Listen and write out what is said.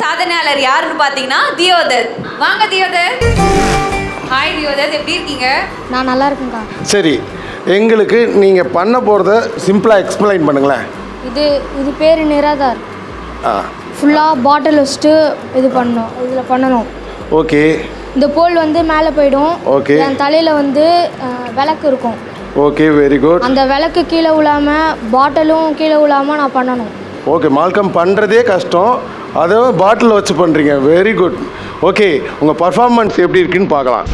சாதனையாளர் யாருன்னு பார்த்தீங்கன்னா தியோதர். வாங்க தியோதர். ஹாய் தியோதர், எப்படி இருக்கீங்க? நான் நல்லா இருக்கேன்க்கா. சரி, எங்களுக்கு நீங்கள் பண்ண போகிறத சிம்பிளாக எக்ஸ்பிளைன் பண்ணுங்களேன். இது பேர் நிராதார். ஃபுல்லாக பாட்டில் வச்சுட்டு இது பண்ணணும், இதில் பண்ணணும். ஓகே. இந்த போல் வந்து மேலே போயிடும். ஓகே. என் தலையில் வந்து விளக்கு இருக்கும். Okay, very good. அந்த விளக்கு கீழே விழாமல் பாட்டிலும் கீழே விழாமல் நான் பண்ணணும். ஓகே, மால்கம் பண்ணுறதே கஷ்டம், அதை பாட்டில் வச்சு பண்ணுறீங்க. Very good. ஓகே, உங்கள் பர்ஃபார்மன்ஸ் எப்படி இருக்குன்னு பார்க்கலாம்.